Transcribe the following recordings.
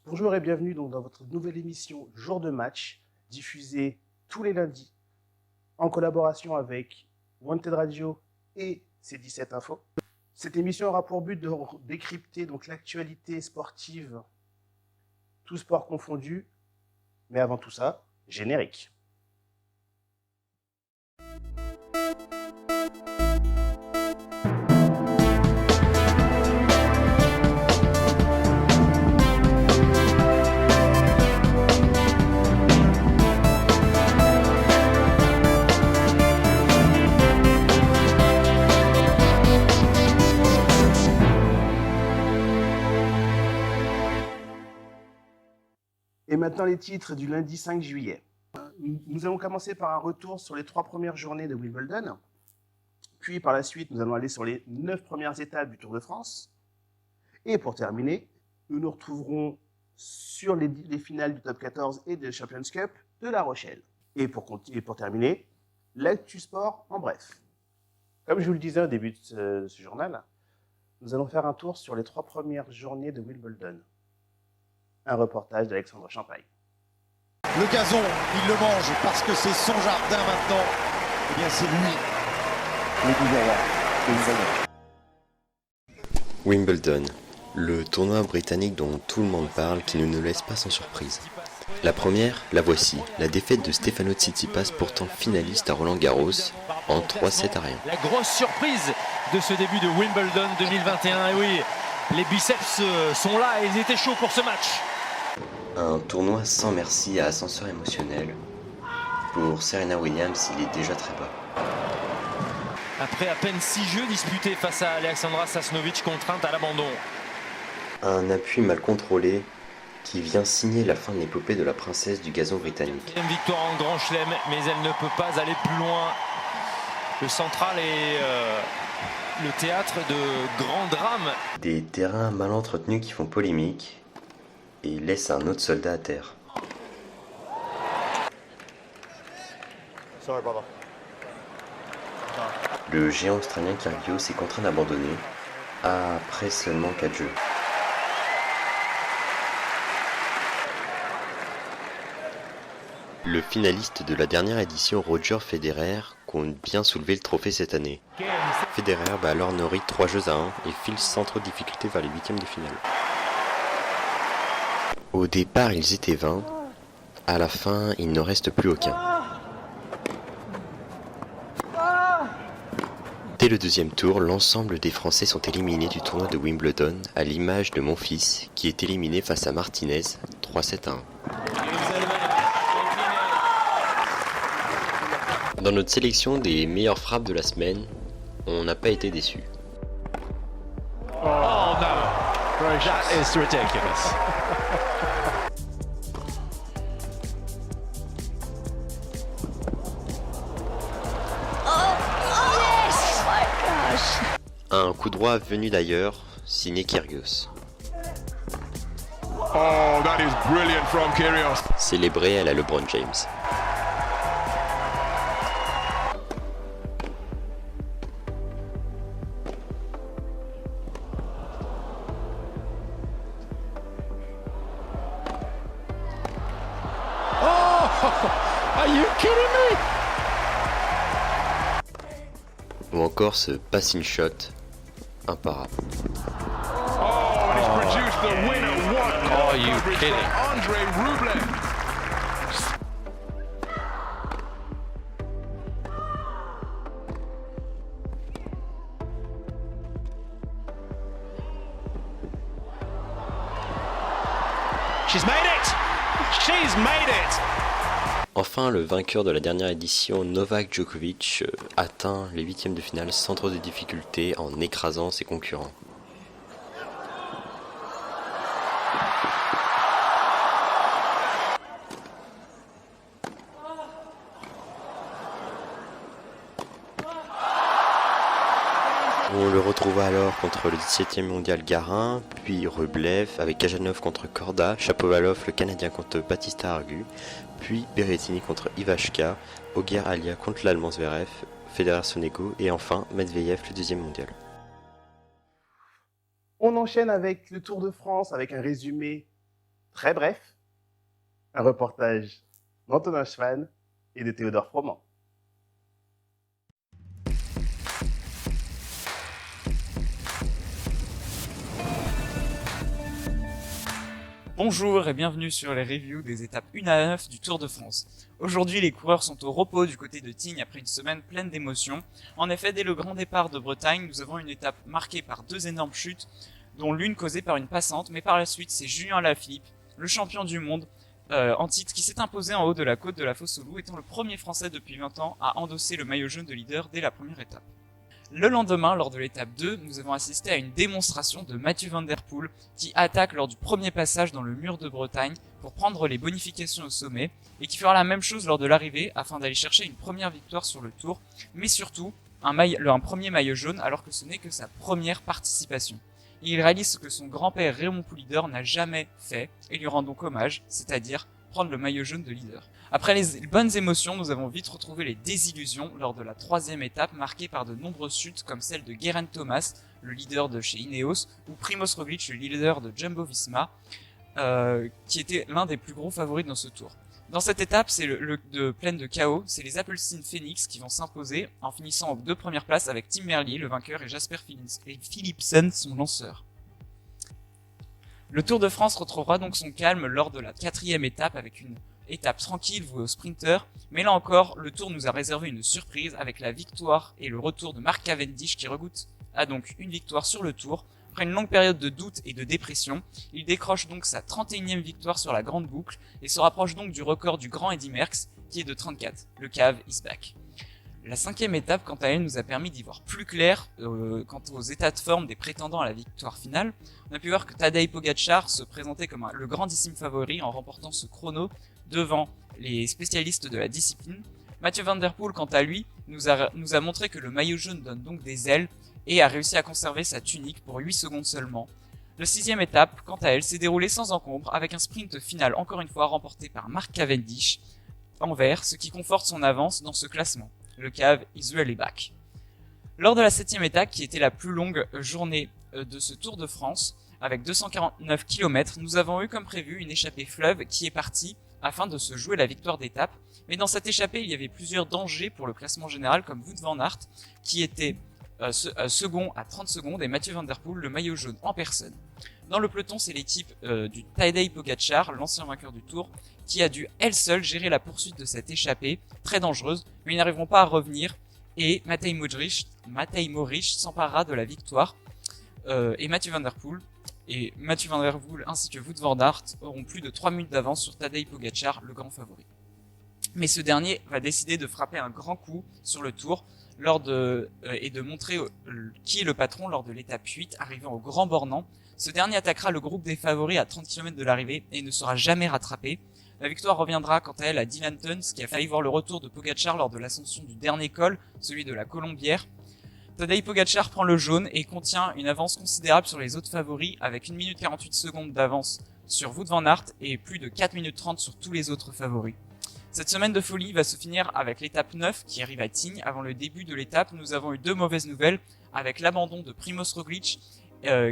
Bonjour et bienvenue donc dans votre nouvelle émission Jour de match, diffusée tous les lundis en collaboration avec Wanted Radio et C17 Info. Cette émission aura pour but de décrypter donc l'actualité sportive, tout sport confondu, mais avant tout ça, générique. Et maintenant les titres du lundi 5 juillet. Nous allons commencer par un retour sur les 3 premières journées de Wimbledon. Puis par la suite, nous allons aller sur les 9 premières étapes du Tour de France. Et pour terminer, nous nous retrouverons sur les finales du Top 14 et de Champions Cup de La Rochelle. Et pour terminer, l'actu sport en bref. Comme je vous le disais au début de ce journal, nous allons faire un tour sur les 3 premières journées de Wimbledon. Un reportage d'Alexandre Champagne. Le gazon, il le mange parce que c'est son jardin maintenant. Eh bien, c'est lui. Wimbledon, le tournoi britannique dont tout le monde parle qui ne nous laisse pas sans surprise. La première, la voici, la défaite de Stefano Tsitsipas, pourtant finaliste à Roland-Garros, en 3-7 à rien. La grosse surprise de ce début de Wimbledon 2021, et oui, les biceps sont là et ils étaient chauds pour ce match. Un tournoi sans merci à ascenseur émotionnel. Pour Serena Williams, il est déjà très bas. Après à peine 6 jeux disputés face à Alexandra Sasnovich, contrainte à l'abandon. Un appui mal contrôlé qui vient signer la fin de l'épopée de la princesse du gazon britannique. Une victoire en Grand Chelem, mais elle ne peut pas aller plus loin. Le central est le théâtre de grands drames. Des terrains mal entretenus qui font polémique et laissent un autre soldat à terre. Sorry, brother. Le géant australien Kyrgios est contraint d'abandonner après seulement 4 jeux. Le finaliste de la dernière édition, Roger Federer, compte bien soulever le trophée cette année. Federer bat alors Norrie 3 jeux à 1 et file sans trop de difficulté vers les huitièmes de finale. Au départ, ils étaient 20. À la fin, il n'en reste plus aucun. Dès le deuxième tour, l'ensemble des Français sont éliminés du tournoi de Wimbledon, à l'image de Monfils, qui est éliminé face à Martinez, 3-7 à 1. Dans notre sélection des meilleures frappes de la semaine, on n'a pas été déçus. Oh no, that is ridiculous. Un coup droit venu d'ailleurs, signé Kyrgios. Oh, that is brilliant from Kyrgios. Célébré à la LeBron James. Are you kidding me? Ou encore ce passing shot imparable. Oh, and he's produced the winner. What Are you coverage kidding? from Andrei Rublev. She's made it! She's made it! Enfin, le vainqueur de la dernière édition, Novak Djokovic, atteint les huitièmes de finale sans trop de difficultés en écrasant ses concurrents. On le retrouva alors contre le 17e mondial Garin, puis Rublev avec Kajanov contre Korda, Shapovalov le Canadien contre Battista Argu, puis Berrettini contre Ivashka, Auger Alia contre l'Allemand Zverev, Federer Sonego et enfin Medvedev le 2e mondial. On enchaîne avec le Tour de France, avec un résumé Très bref, un reportage d'Antonin Schwann et de Théodore Froment. Bonjour et bienvenue sur les reviews des étapes 1 à 9 du Tour de France. Aujourd'hui, les coureurs sont au repos du côté de Tignes après une semaine pleine d'émotions. En effet, dès le grand départ de Bretagne, nous avons une étape marquée par 2 énormes chutes, dont l'une causée par une passante, mais par la suite, c'est Julien Alaphilippe, le champion du monde en titre, qui s'est imposé en haut de la côte de la Fosse-aux-Loups, étant le premier Français depuis 20 ans à endosser le maillot jaune de leader dès la première étape. Le lendemain, lors de l'étape 2, nous avons assisté à une démonstration de Mathieu Van Der Poel qui attaque lors du premier passage dans le mur de Bretagne pour prendre les bonifications au sommet et qui fera la même chose lors de l'arrivée afin d'aller chercher une première victoire sur le Tour, mais surtout un premier maillot jaune alors que ce n'est que sa première participation. Et il réalise ce que son grand-père Raymond Poulidor n'a jamais fait et lui rend donc hommage, c'est-à-dire prendre le maillot jaune de leader. Après les bonnes émotions, nous avons vite retrouvé les désillusions lors de la 3e étape marquée par de nombreuses chutes comme celle de Geraint Thomas, le leader de chez Ineos, ou Primož Roglič, le leader de Jumbo-Visma, qui était l'un des plus gros favoris dans ce tour. Dans cette étape, c'est pleine de chaos, c'est les Appelsin Phoenix qui vont s'imposer en finissant aux 2 premières places avec Tim Merlier, le vainqueur, et Jasper Philipsen, son lanceur. Le Tour de France retrouvera donc son calme lors de la 4e étape avec une étape tranquille vouée aux sprinters, mais là encore, le Tour nous a réservé une surprise avec la victoire et le retour de Mark Cavendish qui regoute à donc une victoire sur le Tour. Après une longue période de doute et de dépression, il décroche donc sa 31e victoire sur la grande boucle et se rapproche donc du record du grand Eddy Merckx qui est de 34. Le cave is back. La 5e étape, quant à elle, nous a permis d'y voir plus clair quant aux états de forme des prétendants à la victoire finale. On a pu voir que Tadej Pogačar se présentait comme le grandissime favori en remportant ce chrono devant les spécialistes de la discipline. Mathieu Van Der Poel, quant à lui, nous a montré que le maillot jaune donne donc des ailes et a réussi à conserver sa tunique pour 8 secondes seulement. La 6e étape, quant à elle, s'est déroulée sans encombre avec un sprint final encore une fois remporté par Mark Cavendish en vert, ce qui conforte son avance dans ce classement. Le cave is really back. Lors de la 7e étape, qui était la plus longue journée de ce Tour de France, avec 249 km, nous avons eu comme prévu une échappée fleuve qui est partie afin de se jouer la victoire d'étape. Mais dans cette échappée, il y avait plusieurs dangers pour le classement général, comme Wout van Aert, qui était second à 30 secondes, et Mathieu Van Der Poel, le maillot jaune en personne. Dans le peloton, c'est l'équipe du Tadej Pogačar, l'ancien vainqueur du Tour, qui a dû elle seule gérer la poursuite de cette échappée, très dangereuse, mais ils n'arriveront pas à revenir, et Matej Mohoric s'emparera de la victoire, et Mathieu Van Der Poel ainsi que Wout van Aert auront plus de 3 minutes d'avance sur Tadej Pogačar, le grand favori. Mais ce dernier va décider de frapper un grand coup sur le Tour et de montrer qui est le patron lors de l'étape 8, arrivant au Grand Bornand. Ce dernier attaquera le groupe des favoris à 30 km de l'arrivée et ne sera jamais rattrapé. La victoire reviendra quant à elle à Dylan Teuns, qui a failli voir le retour de Pogačar lors de l'ascension du dernier col, celui de la Colombière. Tadej Pogačar prend le jaune et contient une avance considérable sur les autres favoris avec 1 minute 48 secondes d'avance sur Wout van Aert et plus de 4 minutes 30 sur tous les autres favoris. Cette semaine de folie va se finir avec l'étape 9 qui arrive à Tignes. Avant le début de l'étape, nous avons eu 2 mauvaises nouvelles avec l'abandon de Primož Roglič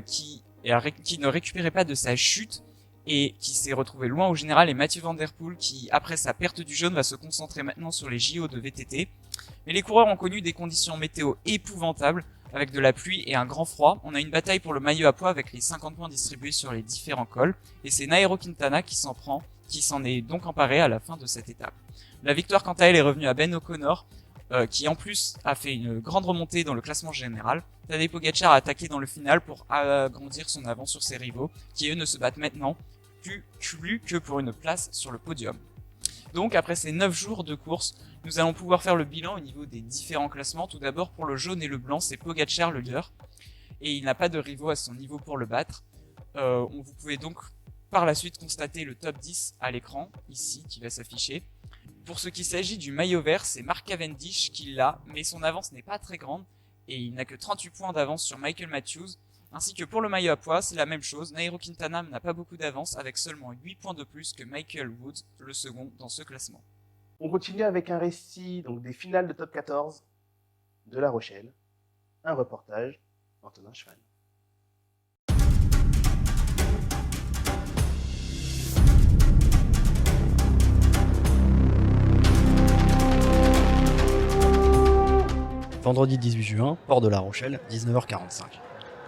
qui ne récupérait pas de sa chute et qui s'est retrouvé loin au général, et Mathieu Van Der Poel qui, après sa perte du jaune, va se concentrer maintenant sur les JO de VTT. Mais les coureurs ont connu des conditions météo épouvantables avec de la pluie et un grand froid. On a une bataille pour le maillot à pois avec les 50 points distribués sur les différents cols et c'est Nairo Quintana qui s'en est donc emparé à la fin de cette étape. La victoire quant à elle est revenue à Ben O'Connor qui en plus a fait une grande remontée dans le classement général. Tadej Pogačar a attaqué dans le final pour agrandir son avance sur ses rivaux qui eux ne se battent maintenant plus que pour une place sur le podium. Donc après ces 9 jours de course, nous allons pouvoir faire le bilan au niveau des différents classements. Tout d'abord pour le jaune et le blanc, c'est Pogačar le leader et il n'a pas de rivaux à son niveau pour le battre. Vous pouvez donc par la suite constater le top 10 à l'écran, ici, qui va s'afficher. Pour ce qui s'agit du maillot vert, c'est Mark Cavendish qui l'a, mais son avance n'est pas très grande, et il n'a que 38 points d'avance sur Michael Matthews, ainsi que pour le maillot à pois, c'est la même chose, Nairo Quintana n'a pas beaucoup d'avance, avec seulement 8 points de plus que Michael Woods, le second dans ce classement. On continue avec un récit donc, des finales de top 14 de La Rochelle, un reportage d'Antonin Schwann. Vendredi 18 juin, port de La Rochelle, 19h45.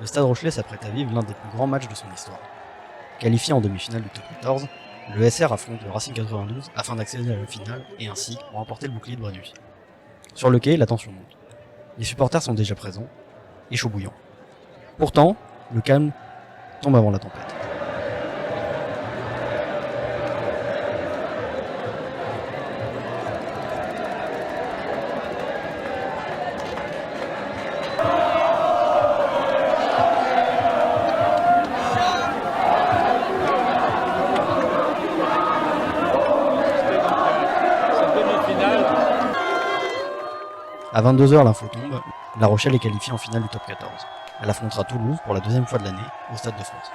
Le Stade Rochelais s'apprête à vivre l'un des plus grands matchs de son histoire. Qualifié en demi-finale du top 14, le SR affronte le Racing 92 afin d'accéder à la finale et ainsi remporter le bouclier de Brennus. Sur le quai, la tension monte. Les supporters sont déjà présents et chaud bouillant. Pourtant, le calme tombe avant la tempête. À 22h, l'info tombe, La Rochelle est qualifiée en finale du top 14. Elle affrontera Toulouse pour la deuxième fois de l'année au Stade de France.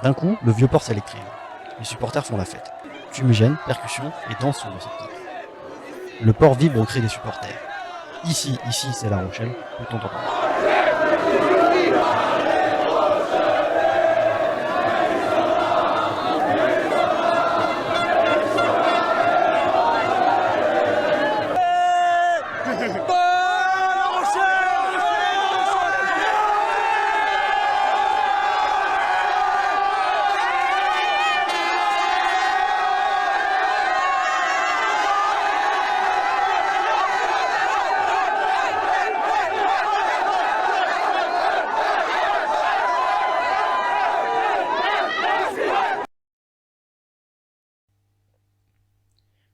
D'un coup, le vieux port s'électrise. Les supporters font la fête. Fumigène, percussions et danse sur le secteur. Le port vibre au cri des supporters. Ici, c'est La Rochelle, peut-on entendre.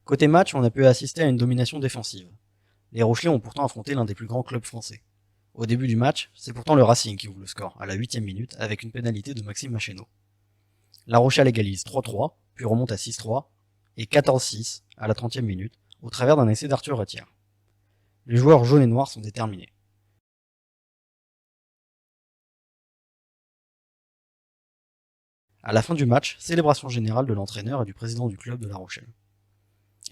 Côté match, on a pu assister à une domination défensive. Les Rochelais ont pourtant affronté l'un des plus grands clubs français. Au début du match, c'est pourtant le Racing qui ouvre le score à la 8e minute avec une pénalité de Maxime Macheno. La Rochelle égalise 3-3, puis remonte à 6-3 et 14-6 à la 30e minute au travers d'un essai d'Arthur Retière. Les joueurs jaunes et noirs sont déterminés. À la fin du match, célébration générale de l'entraîneur et du président du club de La Rochelle.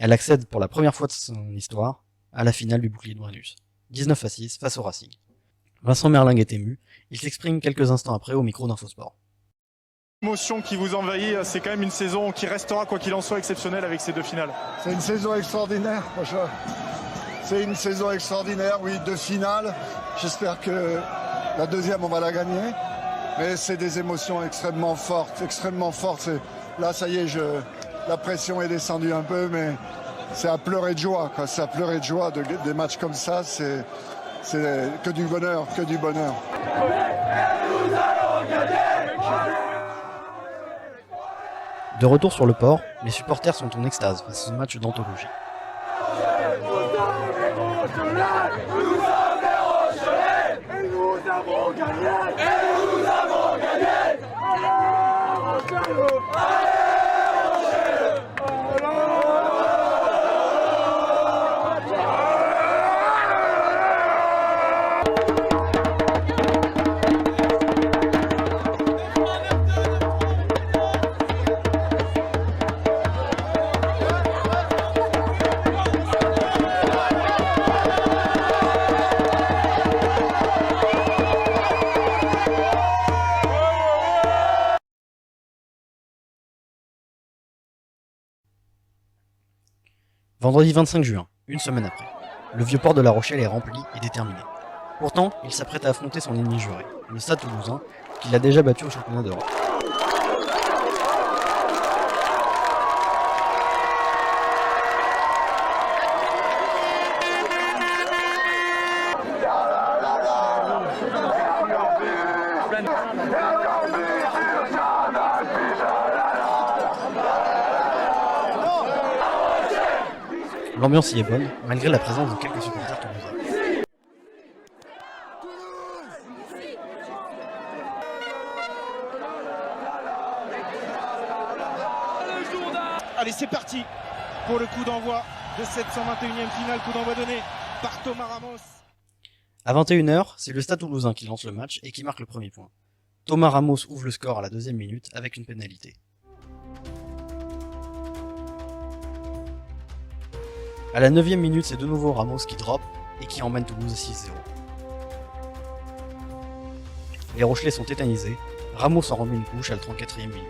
Elle accède pour la première fois de son histoire à la finale du bouclier de Brennus, 19-6 face au Racing. Vincent Merlingue est ému, il s'exprime quelques instants après au micro d'Infosport. L'émotion qui vous envahit, c'est quand même une saison qui restera quoi qu'il en soit exceptionnelle avec ces deux finales. C'est une saison extraordinaire, franchement. C'est une saison extraordinaire, oui, 2 finales. J'espère que la deuxième, on va la gagner. Mais c'est des émotions extrêmement fortes, extrêmement fortes. Là, ça y est, la pression est descendue un peu, mais c'est à pleurer de joie, quoi. C'est à pleurer de joie, des matchs comme ça, c'est que du bonheur, que du bonheur. De retour sur le port, les supporters sont en extase face à ce match d'anthologie. Vendredi 25 juin, une semaine après, le vieux port de La Rochelle est rempli et déterminé. Pourtant, il s'apprête à affronter son ennemi juré, le Stade Toulousain, qu'il a déjà battu au championnat d'Europe. L'ambiance y est bonne, malgré la présence de quelques supporters toulousains. Allez, c'est parti pour le coup d'envoi de cette 121e finale, coup d'envoi donné par Thomas Ramos. À 21h, c'est le Stade Toulousain qui lance le match et qui marque le premier point. Thomas Ramos ouvre le score à la 2e minute avec une pénalité. À la 9e minute, c'est de nouveau Ramos qui drop et qui emmène Toulouse à 6-0. Les Rochelais sont tétanisés, Ramos en remet une couche à la 34e minute.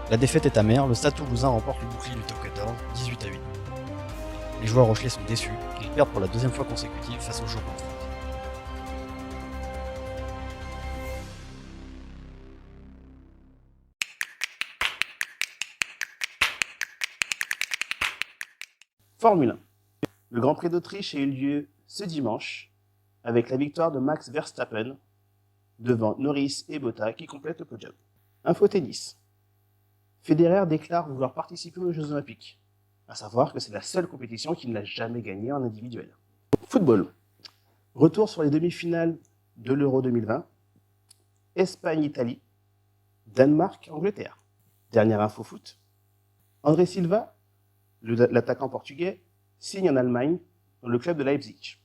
La défaite est amère, le Stade Toulousain remporte le bouclier du top 14, 18-8. Les joueurs rochelais sont déçus, ils perdent pour la deuxième fois consécutive face au Jocon. Formule 1. Le Grand Prix d'Autriche a eu lieu ce dimanche avec la victoire de Max Verstappen devant Norris et Bottas qui complètent le podium. Info tennis. Federer déclare vouloir participer aux Jeux Olympiques, à savoir que c'est la seule compétition qu'il n'a jamais gagnée en individuel. Football. Retour sur les demi-finales de l'Euro 2020. Espagne-Italie. Danemark-Angleterre. Dernière info foot. André Silva, l'attaquant portugais, signe en Allemagne dans le club de Leipzig.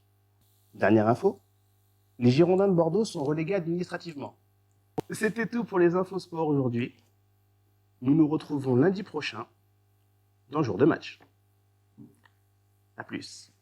Dernière info. Les Girondins de Bordeaux sont relégués administrativement. C'était tout pour les infos sport aujourd'hui. Nous nous retrouvons lundi prochain dans Jour de match. A plus.